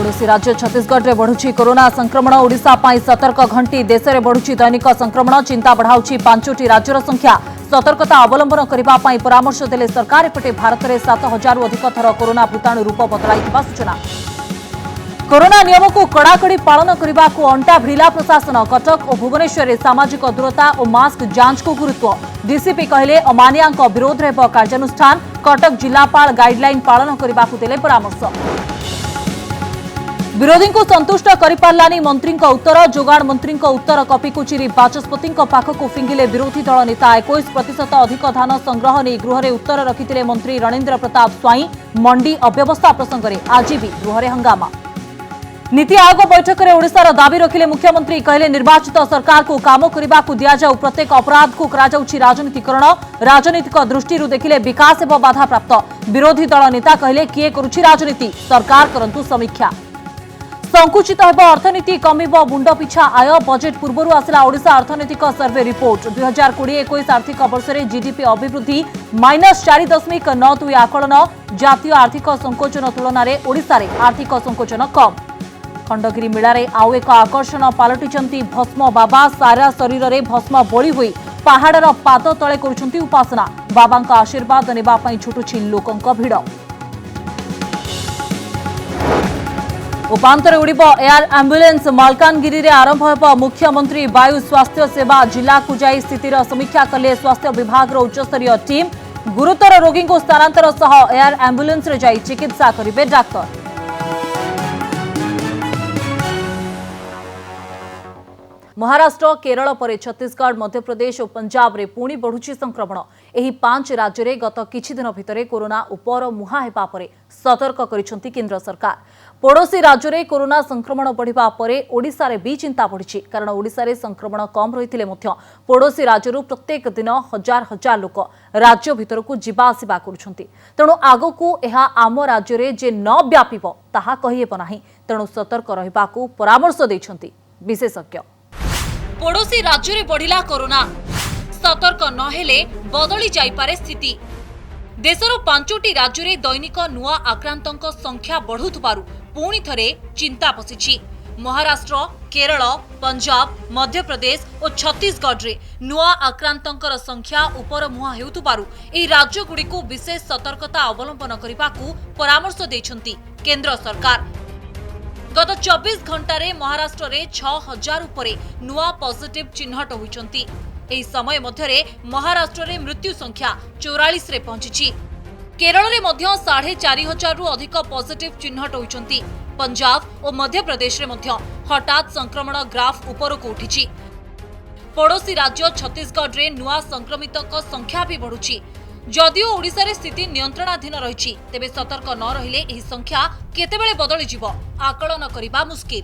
पड़ोसी राज्य छत्तीसगढ़ में बढ़ुची कोरोना संक्रमण ओडिशा पाई सतर्क घंटी देश में बढ़ुची दैनिक संक्रमण चिंता बढ़ाउची 5टी राज्यर संख्या सतर्कता अवलंबन करने परामर्श देले सरकार एपटे भारत में 7,000 अधिक थर कोरोना भूताणु रूप बदलाई सूचना कोरोना नियम को कड़ाकड़ी पालन करने को अंटा भिड़ा प्रशासन कटक और भुवनेश्वर में सामाजिक दूरता और मास्क जांच को गुरुत्व डीसीपी कहले अमानिया विरोध में कार्यानुष्ठान कटक जिलापाल गाइडलाइन पालन करने को देले परामर्श विरोधी को संतुष्ट करिपारलानी मंत्री उत्तर जोगाण मंत्री उत्तर कॉपी को चिरी बाचस्पति पाखक फिंगिले विरोधी दल नेता 21% अधिक धान संग्रह नहीं गृह में उत्तर रखिते मंत्री रणेन्द्र प्रताप स्वाई मंडी अव्यवस्था प्रसंग में आज भी गृह में हंगामा नीति आयोग बैठक में ओडिशार दाबी रखिले मुख्यमंत्री कहले निर्वाचित सरकार को काम करने को दिजाऊ प्रत्येक अपराध को राजनीतिकरण राजनीतिक दृष्टि देखिले विकास एवं बाधा प्राप्त विरोधी दल नेता कहले किए करुछि राजनीति सरकार करंतु समीक्षा संकुचित होब अर्थनीति कमिब मुंड पिछा आय बजेट पूर्व आसला ओडिशा अर्थनैतिक सर्वे रिपोर्ट 2020-21 आर्थिक वर्ष में जीडीपी अभिवृद्धि -4.92 आकलन जातीय आर्थिक संकोचन तुलन में ओडिशा रे आर्थिक संकोचन कम खंडगिरी मेलारे आउ एक आकर्षण पलटिचंती भस्म बाबा सारा शरीर में भस्म बोली हुई पहाड़र पाद तले करुछंती उपासना बाबा आशीर्वाद नेबा पई छुटुछि लोकंक भिड़ उपांतर उड़िब एयर एम्बुलेंस मालकानगिरी रे आरंभ होब मुख्यमंत्री वायु स्वास्थ्य सेवा जिला को जाई स्थितिर समीक्षा कले स्वास्थ्य विभाग उच्चस्तरीय टीम गुरुतर रोगी को स्थानांतर सह एयर एम्बुलेंस रे जाई चिकित्सा करिवे डाक्टर महाराष्ट्र केरल पर छत्तीसगढ़ मध्यप्रदेश और पंजाब रे पुणी बढ़ुची संक्रमण एही 5 राज्य रे गत किछि दिन भितरे कोरोना उपर मुहा हेबा परे सतर्क करिसंती केंद्र सरकार पड़ोसी राज्य रे कोरोना संक्रमण बढ़िबा परे ओडिशा रे भी चिंता बढ़िछि कारण ओडिशा रे संक्रमण कम रहिथिले मध्य पड़ोसी राज्यरु प्रत्येक दिन हजार हजार लोक राज्य भितर को जिबा आसिबा करुछंती तेणु आगो को एहा आम राज्य रे जे न व्यापिबो ताहा कहिएब नाही तेणु सतर्क रहिबा को परामर्श दैछंती विशेषज्ञ पड़ोसी राज्य रे बढ़िला कोरोना सतर्क नहेले बदली जाइपारे स्थिति देशर 5टी राज्य रे दैनिक नुआ आक्रांतक संख्या बढ़ुथबारु पुणी थरे चिंता पसिछि महाराष्ट्र केरल पंजाब मध्य प्रदेश और छत्तीसगढ़ रे नुआ आक्रांतकर संख्या उपर मुहा हेउथबारु एही राज्य गुडी को विशेष सतर्कता अवलंबन करिबाकू परामर्श दैछंती केंद्र सरकार गत 24 घंटे महाराष्ट्र रे 6,000 उपरे नुआ पॉजिटिव चिन्हट होइछंती एही समय मध्यरे महाराष्ट्र रे मृत्यु संख्या 44 रे पहुंची केरल रे मध्य 4,500 रु अधिक पॉजिटिव चिन्हट होइछंती पंजाब और मध्य प्रदेश रे मध्य हठात संक्रमण ग्राफ ऊपर को उठिछि पड़ोसी राज्य छत्तीसगढ़ रे नुआ संक्रमितक संख्या भी बढ़ुछि जदिओ ओडिशा रे स्थिति नियंत्रणाधीन रहिछि तेबे सतर्क न रहिले एही संख्या केतेबेले बदली जिवो आकलन करिबा मुश्किल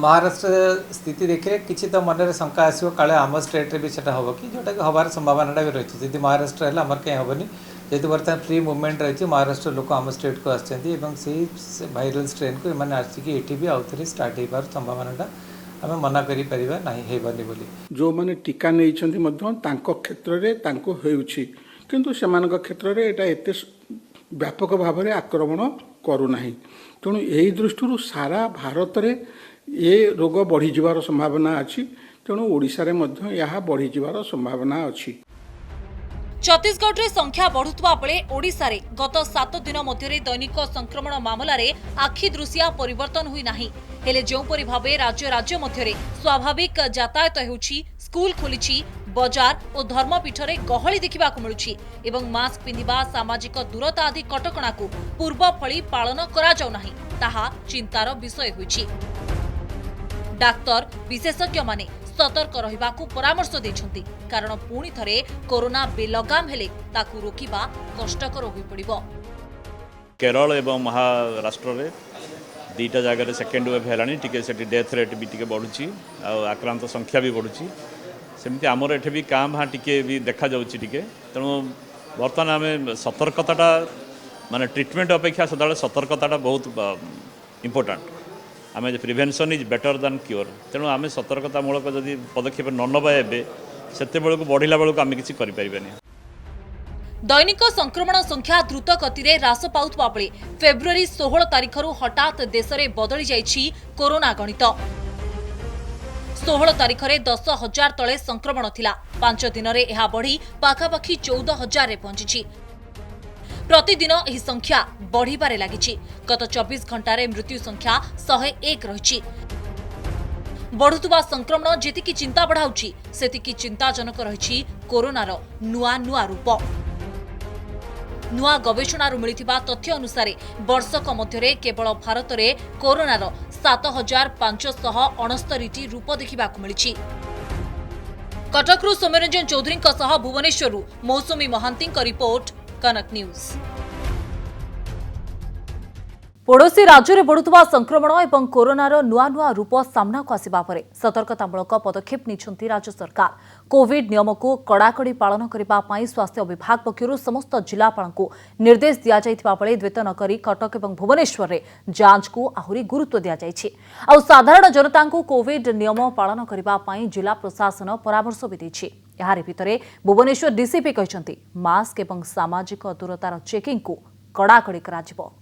महाराष्ट्र स्थिति देखिए किसी तो मन में शंका आसो काले आम स्टेट रे भी सेटा हम कि जोटा कि हबार संभावना भी रही है महाराष्ट्र है आमर कहीं हेनी जेहेतु बर्तमान फ्री मुवमेंट रही महाराष्ट्र लोक आम स्टेट को आसी भाइराल स्ट्रेन को इन्हें आसिक ये भी आउ थे स्टार्ट हो पार संभावना आम मना करें बोली जो मैंने टीका नहीं क्षेत्र में किंतु से क्षेत्र में यहाँ एत व्यापक भाव में आक्रमण करूना तेणु यही दृष्टि सारा भारत में ये रोग बढ़ी जीवार संभावना अच्छी तेणु ओडिशा रे मध्य यह बढ़ी जीवार संभावना अच्छी छत्तीसगढ़ रे संख्या बढ़ुवा बेले ओडिशा रे गत 7 दिन मध्य दैनिक संक्रमण मामला रे आखि दृश्या परिवर्तन हुई नाही हेले जोपरी भावे राज्य राज्य मध्य स्वाभाविक यातायात हेउछि स्कूल खोलिछि बजार और धर्मपीठ रे गहली देखा मिलुछि एवं मास्क पिंधिबा सामाजिक दूरता आदि कटकणा को पूर्व फली पालन करा जाउ नाही ताहा चिंतार विषय होइछि डाक्तर विशेषज्ञ माने सतर्क रहिबाकू परामर्श दैछंती कारण पुणी थरे कोरोना बेलगाम हेले ताकू रोकिबा कष्टकर होई पड़िबो केरल एवं महाराष्ट्र रे दीटा जगह सेकेंड वेव हेलानी टिके सेठी डेथ रेट भी टिके बढ़ुची आ आक्रांत संख्या भी बढ़ुची सेमती आमर एठे भी काम भाँ टिके भी देखा जाउची टिके तेणु बर्तमान आम सतर्कता माने ट्रिटमेंट अपेक्षा सदा सतर्कता बहुत इम्पोर्टाट आम prevention is better than cure तेणु आम सतर्कतामूलक जदि पदक्षेप न नवा एबे सेते बेलू बढ़िला बेलू आम किसी करें दैनिक संक्रमण संख्या द्रुत गति ह्रास पाउथबा बेले फेब्रुआरी 16 तारिखर हठात देश में बदली जाइछि कोरोना गणित। 16 तारिख में 10,000 तले संक्रमण थिला। 5 दिन में यह बढ़ी पाखापाखि 14,000 रे पहुंची। प्रतिदिन यह संख्या बढ़िबारे लागिछि। गत 24 घंटार मृत्यु संख्या 101 रही। बढ़ुवा संक्रमण जेतिकी चिंता बढ़ाउछि सेतिकी चिंताजनक रही कोरोनार नुआ नुआ रूप। नुआ गवेषणार मिलिथिबा तथ्य अनुसार वर्षक मध्यरे केवल भारत में कोरोनार 7,569 रूप देखा मिली। कटकरू सौम्यरंजन चौधरी भुवनेश्वर मौसुमी महांती रिपोर्ट, कनक न्यूज। पड़ोशी राज्य में बढ़ुवा संक्रमण और कोरोनार नुआ नुआ रूप सामना को आसिबा परे सतर्कतामूलक पदक्षेप निछंती राज्य सरकार। कोविड नियम को कड़ाकड़ी पालन करने पाई स्वास्थ्य विभाग पक्षरु समस्त जिलापाल को निर्देश दिया जाइथिबा बेले द्वैत न करी कटक और भुवनेश्वर में जांच को आहुरी गुरुत्व दिया जाइछि। आ साधारण जनता को कोविड नियम पालन करने पाई जिला प्रशासन परामर्श भी देछि। यार भितरे भुवनेश्वर डीसीपी कहते मास्क और सामाजिक दूरतार चेकिंग को कड़ाकड़ी कराजिबो।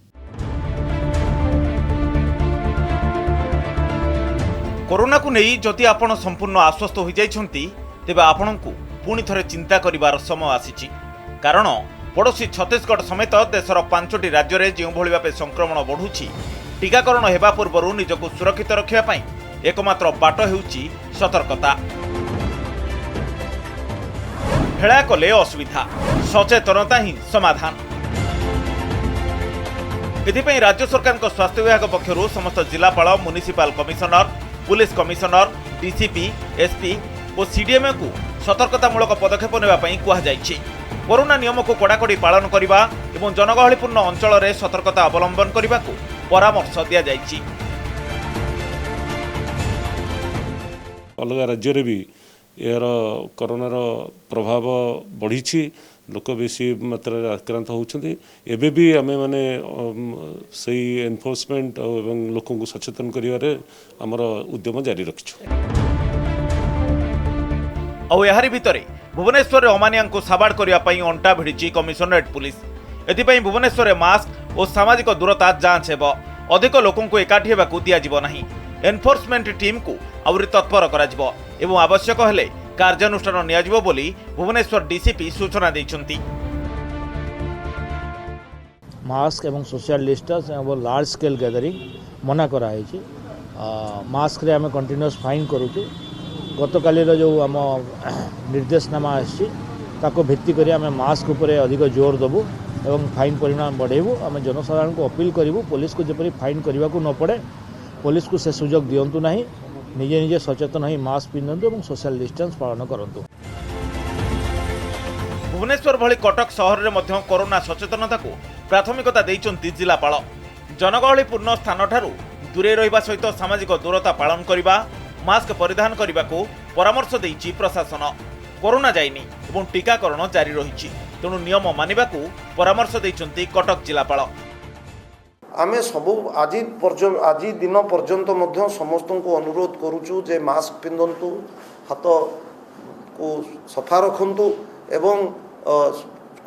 कोरोना को नहीं जदि आपण संपूर्ण आश्वस्त हो जाइछंती तेबे आपणको पुणी थरे चिंता करिवार समय आसीछि। कारण पड़ोशी छत्तीसगढ़ समेत देशर 5टी राज्य में जो भली भावे संक्रमण बढ़ुछि टीकाकरण हेबा पूर्व निजको सुरक्षित रखिया पई एकमात्र बाट हेउछि सतर्कता। हेळा कले असुविधा, सचेतनता ही समाधान। एथिपई राज्य सरकार स्वास्थ्य विभाग पक्षरु समस्त जिलापाल, municipal commissioner, police commissioner, DCP, SP और सीडीएमए को सतर्कतामूलक पदक्षेप नेबापई कुहा जाइछि। कोरोना नियम को कड़ाकड़ी पालन करने और जनगहलीपूर्ण अंचल में सतर्कता अवलंबन करने को परामर्श दिया जाइछि। अलग राज्य भी यार कोरोनार प्रभाव बढ़ी, लोक बेसी मात्रा आक्रांत होती। एबे भी आमे माने सही एनफोर्समेंट और लोकों को सचेतन करिवारे हमर उद्यम जारी रखिछु। और यारी भितरे भुवनेश्वर अमानिया को साबाड़ करने अंटा भिड़ी कमिशनरेट पुलिस। एथिपाई भुवनेश्वर में मास्क और सामाजिक दूरता जांच हेब। अधिक लोकों को एकाठी हेबाकू दियाजिब नाही। एनफोर्समेंट टीम को आउरी तत्पर कराजिब एवं आवश्यक हेले कार्यानुष्ठान नियाजिब बोली भुवनेश्वर डीसीपी सूचना दैछंती। मास्क एवं सोशल डिस्टेंस एवं लार्ज स्केल गैदरिंग मना कराई। मास्क रे आम कंटिन्यूअस फाइन करूँ। गतकाली जो आम निर्देशनामा आसी भित्ति करी आम मास्क उपरे अधिक जोर देबू एवं फाइन परिमाण बढ़ेबू। आम जनसाधारण को अपील करूँ पुलिस को जपरी फाइन करने को न पड़े, पुलिस को से सुजोग दिंतु नहीं। निजे निजे सचेतन ही मास्क पिंधतु और सोशल डिस्टेंस पालन करंतु। भुवनेश्वर भली कटक सहर में मध्य कोरोना सचेतनता को प्राथमिकता दैछंती जिलापाल। जनगहलीपूर्ण स्थान ठारू दूरे रहिबा सहित सामाजिक दूरता पालन करिबा, मास्क परिधान करने को परामर्श देइछि प्रशासन। कोरोना जाइनी एवं टीकाकरण जारी रही, तेणु नियम मानिबा को परामर्श देइछंती कटक जिलापाल। आमे सबू आज दिन पर्यंत मध्य समस्त को अनुरोध करुचु जे मास्क पिंधतु, हाथ को सफा रखु एवं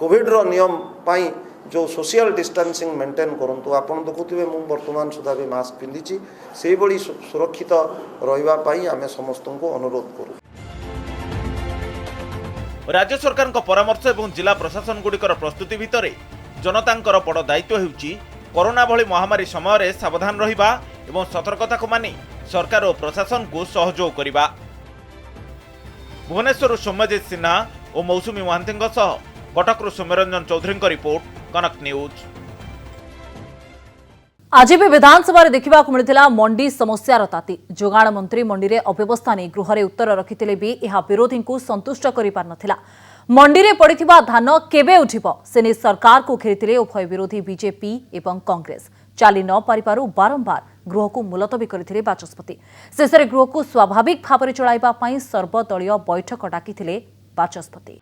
कोविड रो नियम पाई जो सोशल डिस्टेंसिंग मेंटेन करंतु। आपण देखुथिबे मु वर्तमान सुधा भी मास्क पिंधिछि, सेही बड़ी सुरक्षित रहिबा पाई आमे समस्त को अनुरोध करू। राज्य सरकार परामर्श एवं जिला प्रशासन गुड़िकर प्रस्तुति भितर जनतांकर बड़ दायित्व हेउछि कोरोना भली महामारी समय सावधान रहिबा एवं सतर्कता को मानि सरकार और प्रशासन को सहयोग करिबा। भुवनेश्वर सौम्यजित सिन्हा और मौसुमी महांती कटकरू सौम्यरंजन चौधरी रिपोर्ट, कनक न्यूज। आज भी विधानसभा देखा मिलता मंडी समस्यार ताती। जोगाण मंत्री मंडी में अव्यवस्था नहीं गृह में उत्तर रखिते भी यह विरोधी को संतुष्ट कर पार। मंडी में पड़िथिबा धान केबे उठिब से सरकार को घेरी उभय विरोधी बीजेपी एवं कांग्रेस। चली न पारिबारु बारंबार गृह को मुलतवी करथिले बाचस्पति। शेष में गृह को स्वाभाविक भाव में चलाइबा पई सर्वदलीय बैठक डाकिथिले बाचस्पति।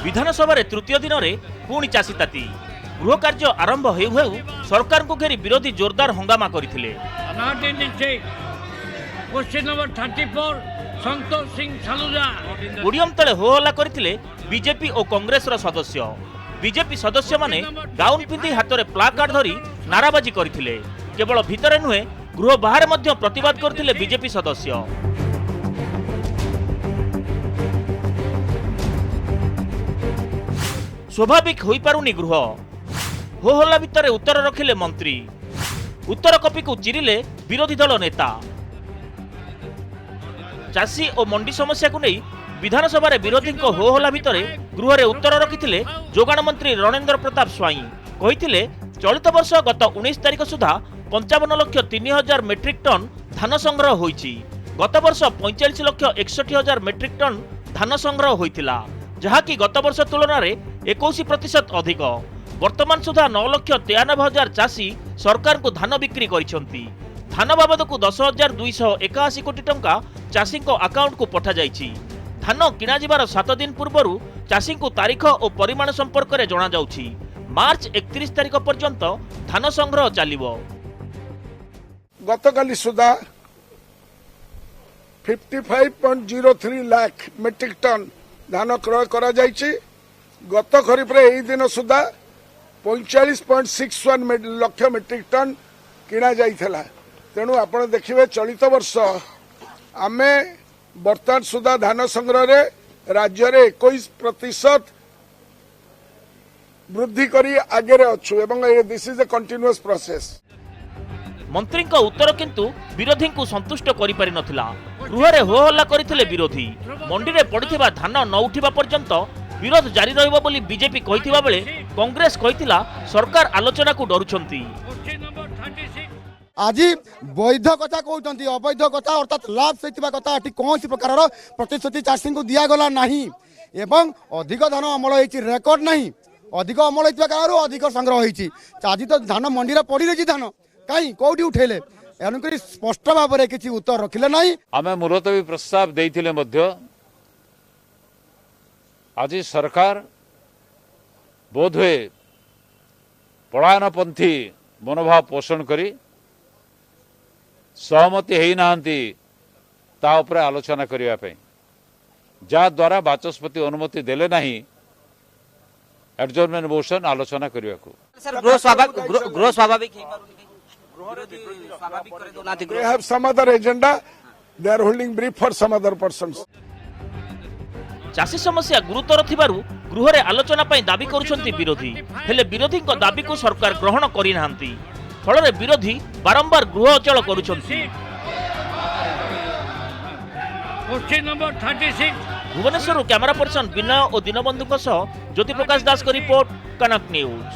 विधानसभा तृतीय दिन में पुणी चाषी ताती। गृह कार्य आरंभ हो सरकार को घेरी विरोधी जोरदार हंगामा करथिले। Question number 34, Santosh Singh Saluja podium तले हो हल्ला करथिले बीजेपी और कांग्रेस रो सदस्य। बीजेपी सदस्य माने गाउन पिंधि हाथ में प्लाकार्ड धरी नाराबाजी करथिले। केवल भितरे नुहे गृह बाहर मध्य प्रतिवाद करथिले बीजेपी सदस्य। स्वाभाविक होई पारुनी गृह। हो हल्ला भितर उत्तर रखिले मंत्री। उत्तर कपी को चिरिले विरोधी दल नेता। चाषी और मंडी समस्या को नहीं विधानसभा विरोधी हो हल्ला भितर गृह रे उत्तर रखिथिले जोगाण मंत्री रणेंद्र प्रताप स्वाई। कहिथिले चलित वर्ष गत 19 तारिख सुधा 55,03,000 मेट्रिक टन धान संग्रह होईची। गत वर्ष 45,61,000 मेट्रिक टन धान संग्रह होइतिला, जहाकि गत वर्ष तुलन में 21% अधिक। वर्तमान सुधा 9,93,000 चाषी सरकार को धान बिक्री करिसंती। धान बाबद को 10,281 कोटी टंका चाषी अकाउंट को पठा जाइछि। धान किणा जिबार 7 दिन पूर्व चाषी को तारीख और परिमाण संपर्क में जना जाउछि। मार्च 31 तारिख पर्यंत धान संग्रह चलिबो। गतकाली सुधा 55.03 लाख मेट्रिक टन धान क्रय करा जाइछि। गत खरीफ रे एही दिन सुधा 45.61 लाख मेट्रिक टन किणा जाइथला। तेणु आपण देखिबे चलित वर्ष आमे वर्तमान सुधा धान संग्रह रे राज्य रे 21% वृद्धि करी आगे रे अछु एवं this is a continuous process. मंत्री का उत्तर किंतु विरोधी को संतुष्ट करि पारि नथिला। गृह रे हो हल्ला करथिले विरोधी। मंडी रे पड़िथिबा धान न उठिबा पर्यंत विरोध जारी रहिबो बोली बीजेपी कहिथिबा बेले कांग्रेस कहिथिला सरकार आलोचना को डरुछंती। आज वैध कथा कहते अवैध कथा अर्थात लाभ से कथा कौन सी प्रकार प्रतिश्रुति चाषी को दिगला ना एवं अधिक धान अमल होती रेकर्ड ना अधिक अमल होता कारण अधिक संग्रह होती। आज तो धान मंडी पड़ी रही धान कहीं कौटी उठेले एणुक स्पष्ट भाव में किसी उत्तर रखिले ना। आम मुलतवी प्रस्ताव देइथिले मध्य आज सरकार बोधवे पलायनपंथी मनोभाव पोषण करी सहमति है नांती ता उपरे आलोचना करिया पे जा द्वारा बाचस्पति अनुमति देले नहीं एडजर्नमेंट मोशन आलोचना करिया को। सर गृह स्वाभाविक they have some other agenda, they are holding brief for some other persons। चाषी समस्या गुरुतर थिबारु गृह रे आलोचना पई दाबी करूछंती विरोधी। हेले विरोधी को दाबी को सरकार ग्रहण करि नांती। फल विरोधी बारंबार गृह अचल करुछंती। भुवनेश्वर कैमरा पर्सन विनय और दीनबंधु ज्योति प्रकाश दास को रिपोर्ट कनक न्यूज।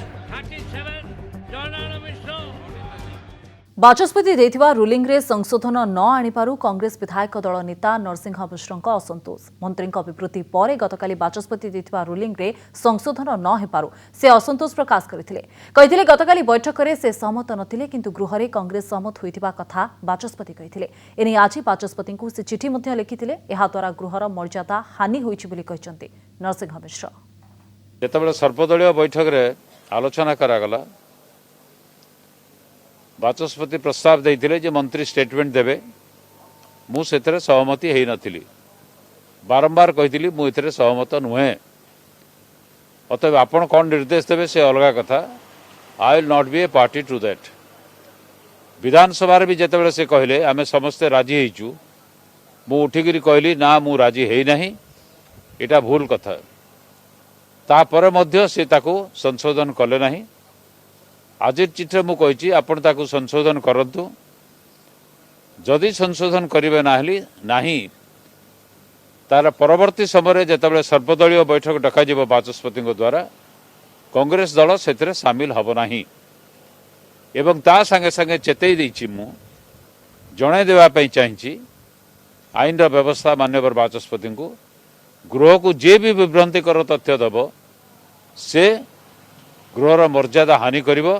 बाचस्पति देथिबा रुलिंग रे संशोधन न आनिपारु कांग्रेस विधायक दल नेता नरसिंह मिश्रଙ୍କ असंतोष। मंत्रीଙ୍କ विवृत्ति पर गतकाली बाचस्पति देथिबा रुलिंग रे संशोधन न हेपारु से असंतोष प्रकाश करथिले। कहिथिले गतकाली बैठक रे से सहमत नथिले किंतु गृह रे कांग्रेस सहमत होइथिबा कथा बाचस्पति कहिथिले। एनी आज बाचस्पति को से चिठी मध्ये लिखिथिले। एहा द्वारा गृहर मर्यादा हानि होइछि बोली कहिसंती नरसिंह मिश्र। जेतेबेले सर्वदलीय बैठक रे आलोचना करागला बाचस्पति प्रस्ताव देइथिले जे मंत्री स्टेटमेंट देबे मु सेतरे सहमति हेइ नथिली। बारंबार कहिथिली मु एतरे सहमत नुहे। अतएव आपण कोन निर्देश देबे से अलगा कथा। I will not be a party to that. विधानसभा रे भी जेतेबेले से कहले आमे समस्त राजी हेइचु मु उठिगिरी कहली ना मु राजी हेइ नाही एटा भूल कथा। ता परे मध्य से ताको संशोधन कले नाही। आज चिठी मु कही आपण ताकू संशोधन करंतु जदि संशोधन करेंगे ना तार परवर्ती समय जितेबाला सर्वदलीय बैठक डक बाचस्पति द्वारा कांग्रेस दल से सामिल हम ना एवं ता संगे संगे चेतई देछि मु जणाई देवाई चाहिए आईन व्यवस्था मान्यवर बाचस्पति को गृह को जे भी विभ्रांतिकर तथ्य दब से गृहर मर्यादा हानि करिवो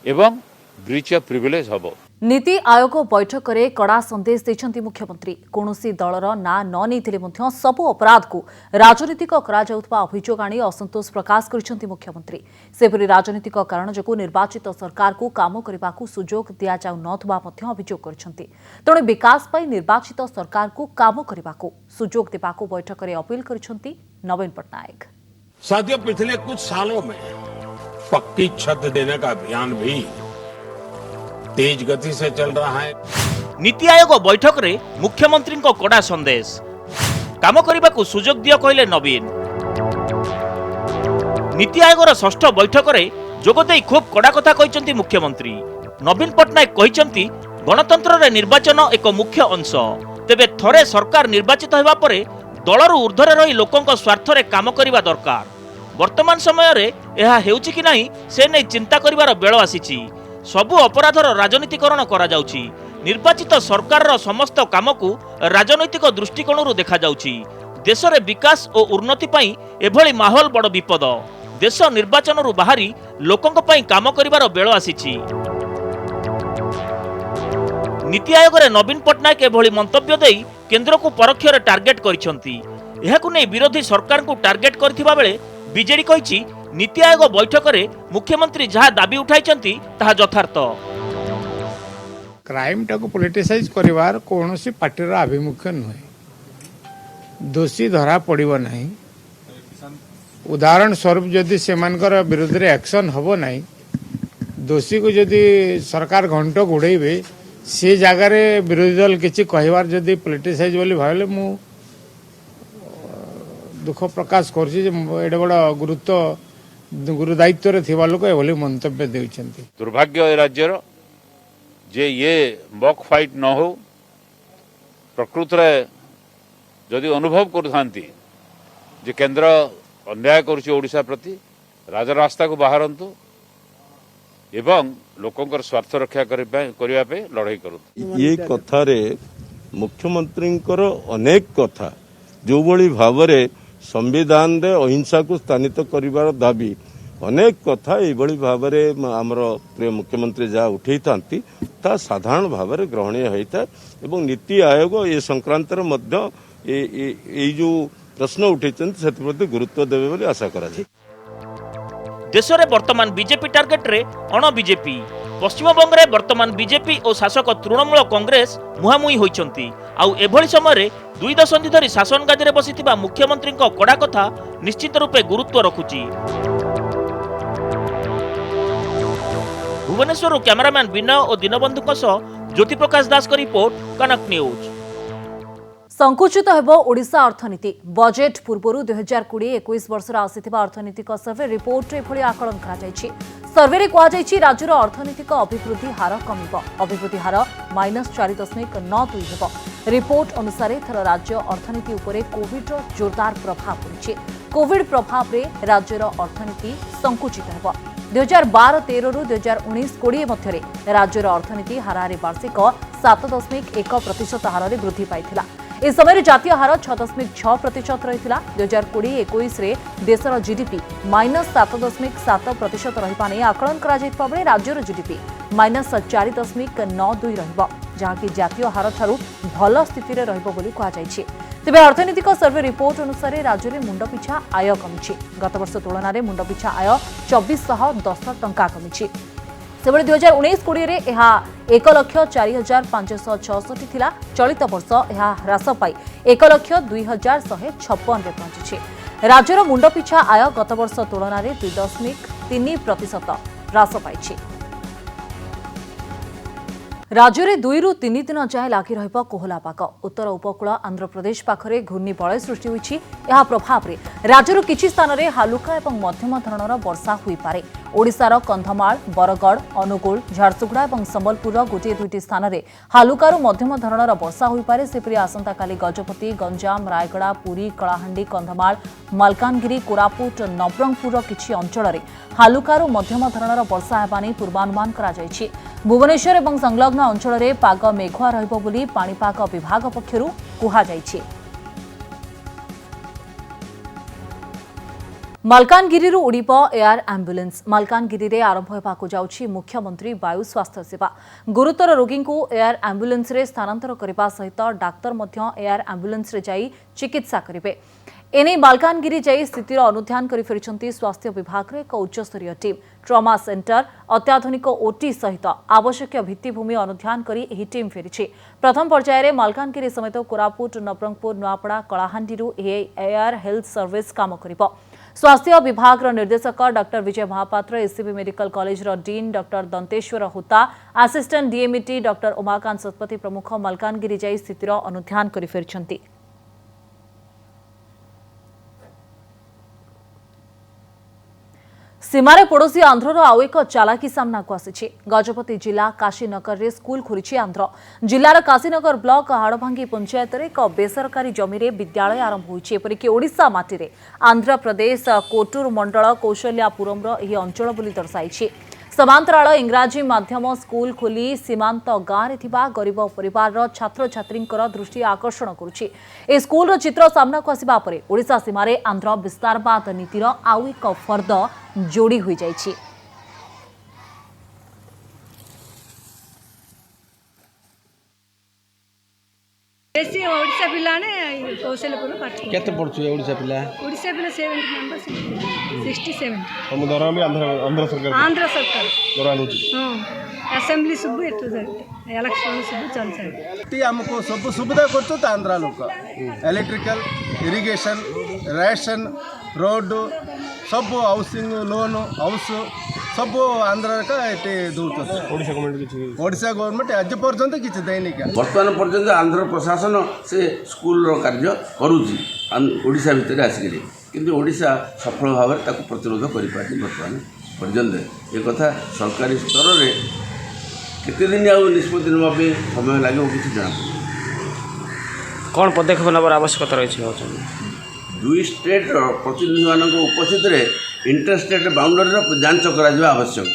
एवं ब्रीच ऑफ प्रिविलेज हबो। नीति आयोग बैठक में कड़ा संदेश देछंती मुख्यमंत्री कौनसी दलर ना न नैथिले मध्य सबु अपराध को राजनीतिक करा अभियोग आनी असंतोष प्रकाश करिसेंती मुख्यमंत्री सेपरि राजनीतिक कारण जो निर्वाचित सरकार को काम करने को सुजोग दि जाउ नथबा मध्य अभियोग करिसेंती तेणु विकास पाई निर्वाचित सरकार को काम करने को सुजोग देबाको बैठक में अपील करिसेंती नवीन पटनायक। साथियों, पिछले कुछ सालों में पक्की छत देने का अभियान भी तेज गति से चल रहा है। नीति आयोग बैठक रे मुख्यमंत्री को कड़ा संदेश काम करने को सुजोग दियो कहले नवीन। नीति आयोग षष्ठ बैठक रे जोगदे खूब कड़ा कथा कहचंती मुख्यमंत्री नवीन पटनायक कहचंती गणतंत्र रे निर्वाचन एक मुख्य अंश तेबे थरे सरकार निर्वाचित हेबा परे दलर ऊर्ध्वरे रही लोकंक स्वार्थ रे काम करिबा दरकार। वर्तमान समय रे एहा हेउची कि नाही से नै चिंता करिवार बेळ आसीची। सबु अपराधर राजनीतिकरण करा जाउची। निर्वाचित सरकार समस्त काम को राजनैतिक दृष्टिकोण देखा जाउची। देश रे विकास और उन्नति पाई एभली माहौल बड़ विपद। देश निर्वाचन रु बाहरी लोकंक पाई काम करिवार बेळ आसीची। नीति आयोग रे नवीन पटनायक एभली मंतव्य देई केंद्र को परोक्ष रे टार्गेट करिसंती। एहाकु नै विरोधी सरकार को टार्गेट करथिबा बेले बीजेडी कहिछि नीति आयोग बैठक रे मुख्यमंत्री जहाँ दाबी उठाई ताहा यथार्थ। क्राइम टाको पॉलिटिसाइज करिवार कोनोसी पार्टीर आभिमुख्य नुहे। दोषी धरा पड़िबो नाही। उदाहरण स्वरूप जदि सेमानकर विरोध रे एक्शन हबो नाही, दोषी को जदि सरकार घंट घोड़ेबे से जगह रे विरोधी दल किछि कहिवार जदि पॉलिटिसाइज बोली भाबले मु दुख प्रकाश करछि जे एडे बड़ गुरु दायित्व रे थिबा लोक एभली मंतव्य देउछन्ती। दुर्भाग्य ए राज्यर जे ये बक फाइट न हो प्रकृत रे जदि अनुभव करथांती जे केंद्र अन्याय करुछि ओडिसा प्रति राजरास्ता को बाहरंतु एवं लोकंकर स्वार्थ रक्षा करिबा पे लड़ाई करु। ये कथा रे मुख्यमंत्रींकर अनेक कथा जो बड़ी भावरे संविधान रे अहिंसा को स्थानित करिवार दाबी अनेक कथा एभली भावरे आमर प्रिय मुख्यमंत्री जहाँ उठे था साधारण भावरे ग्रहणीय होता एवं नीति आयोग ए संक्रांत जो प्रश्न उठे प्रति गुरुत्व देवे बोली आशा करा। देश रे वर्तमान बीजेपी टार्गेट रे अण बीजेपी पश्चिम बंग रे वर्तमान बीजेपी और शासक तृणमूल कांग्रेस मुहामुही होइछंती। आउ एभली समय रे 2 दशंधि धरी शासन गादी रे बसिथिबा मुख्यमंत्री को कड़ा कथा निश्चित रूपे गुरुत्व रखुची। भुवनेश्वर कैमरामैन विनय और दीनबंधु ज्योति प्रकाश दास का रिपोर्ट कनक न्यूज। संकुचित हेबो ओडिशा अर्थनीति बजेट पूर्व 2020-21 वर्षर आसीथिबा अर्थनीतिक सर्वे रिपोर्ट रे भली आकलन करा जायछि। सर्वे रे कहा जायछि राज्यर अर्थनीतिक अभिवृद्धि हार कमिबो। अभिवृद्धि हार -4.92 हेबो। रिपोर्ट अनुसार थर राज्य अर्थनीति उपरे कोविड जोरदार प्रभाव पड़िछि। कोविड प्रभाव रे राज्यर अर्थनीति संकुचित हेबो। 2012-13 रु 2019-20 मध्य राज्यर अर्थनीति हारारे वार्षिक 7.1% हारे वृद्धि पाइथिला। इस समय जातीय हार 6.6% रही। 2020-21 रे देशर जीडीपी -7.7% रहिबा नै आकलन करा जायतिबा बेले राज्यर जीडीपी -4.92 रहिबो, जहाँकि जातीय हार ठारू भल स्थिति रे रहिबो बोली कहा जायछि। तेबे अर्थनीतिक सर्वे रिपोर्ट अनुसार राज्य में मुंड पिछा आय कमिछि। गत वर्ष तुलन में मुंड पिछा आय 2410 टंका कमिछि। सेबळे 2019-20 रे एहा 1,04,566 थिला। चलित वर्ष एहा ह्रास पाई 1,02,156 रे पहुंचिछि। राज्यर मुंड पिछा आय गत वर्ष तुलन में 2.3% ह्रास पाइछि। राज्य में 2 ରୁ 3 दिन जाए लगी रहिबो कोहला पाग। उत्तर उपकूल आंध्र प्रदेश पाखरे घूर्णिबलय सृष्टि होइछि। एहा प्रभाव रे राज्यर किछि स्थान रे हालुका एवं मध्यम धरणर वर्षा होई पारे। ओडिशार कंधमाल, बरगड़, अनुगुल, झारसुगुड़ा और संबलपुर गोटे 2टी स्थान में हालुकार मध्यम धरणर वर्षा होई पारे। सेपरि आसंता काली गजपति, गंजाम, रायगड़ा, पुरी, कलाहांडी, कंधमाल, मालकानगिरी, कोरापुट, नवरंगपुर किछि अंचल में हालुकार मध्यम धरणर वर्षा हेबा नै पूर्वानुमान करा जायछि। भुवनेश्वर और संलग्न अंचल में पाग मेघुआ रहिबो बोली पाणीपाग विभाग पक्षरु कुहा जायछि। मालकानगिरी उड़ीब एयर आंबुलेंस मालकानगिरी रे आरंभ होबाकु जाउछि मुख्यमंत्री वायु स्वास्थ्य सेवा गुरुतर रोगी को एयर आंबुलेंस रे स्थानांतर करने सहित डाक्तर मध्य एयर आंबुलेंस रे जाई चिकित्सा करिवे। एने मालकानगिरी जाई स्थितिर अनुध्यान करि फेरिछंती स्वास्थ्य विभाग रे एक उच्चस्तरीय टीम ट्रॉमा सेंटर अत्याधुनिक ओटी सहित आवश्यक भित्तिभूमि अनुध्यान करी एही टीम फेरिछि। प्रथम पर्याय रे मालकानगिरी समेत कोरापुट नवरंगपुर नुआपड़ा कलाहांडीरू एयर हेल्थ सर्विस काम करिवो। स्वास्थ्य विभाग निर्देशक doctor Bijay Mohapatra ACB medical college dean doctor Danteswar हुता assistant DMET doctor Umakant Satpathy प्रमुख मालकानगिरी जाई स्थितिर अनुध्यान करि फेरिछंती। सीमारे पड़ोशी आंध्रर आउ एक चालाकी सामना को आसी। गजपति जिला काशीनगर रे स्कूल खोली आंध्र जिलार काशीनगर ब्लॉक हाड़भांगी पंचायत रे एक बेसरकारी जमी रे विद्यालय आरंभ होइछि। एपरिक ओडिशा माटी रे आंध्र प्रदेश कोटूर मंडल कौशल्यापुरम एही अंचल बोली दर्शाइछि। समांतराल इंग्राजी माध्यम स्कूल खोली सीमांत गाँव थिबा गरीब परिवार छात्र छात्री दृष्टि आकर्षण करुछि। ए स्कूल चित्र सामना को आसिबा परे ओडिशा सीमारे आंध्र विस्तारवाद नीतिर आउ एक फर्द जोड़ी होई जाइछि। बेसी ओडिशा पिला ने कौशलपुर पाठ केते पढछु ओडिशा पिला 70 मेंबर्स 67 हम दरमा भी आंध्र सरकार दरमा होची असेंबली सब एतो जाते इलेक्शन सब चल जाते ती हमको सब सुविधा करतो त आंध्र लोक इलेक्ट्रिकल इरिगेशन रेशन रोड सब हाउसिंग लोन हाउस सब आंध्र का एटे दूत ओडिशा गवर्नमेंट आज पर्यंत किछि दैनि का वर्तमान पर्यंत आंध्र प्रशासन से स्कूल रो कार्य करूची ओडिशा भितर आसिकरी किंतु ओडिशा सफल भाव ताको प्रतिरोध करि पाछि। वर्तमान पर्यंत एक कथा सरकारी स्तर रे केते दिन आ निष्पत्ति नबा पे समय लागो किछि जान कौन पदक्षेप नबर आवश्यकता रही दुई स्टेट प्रतिनिधि मान उपस्थित इंटर स्टेट बाउंडरी जांच करा आवश्यक।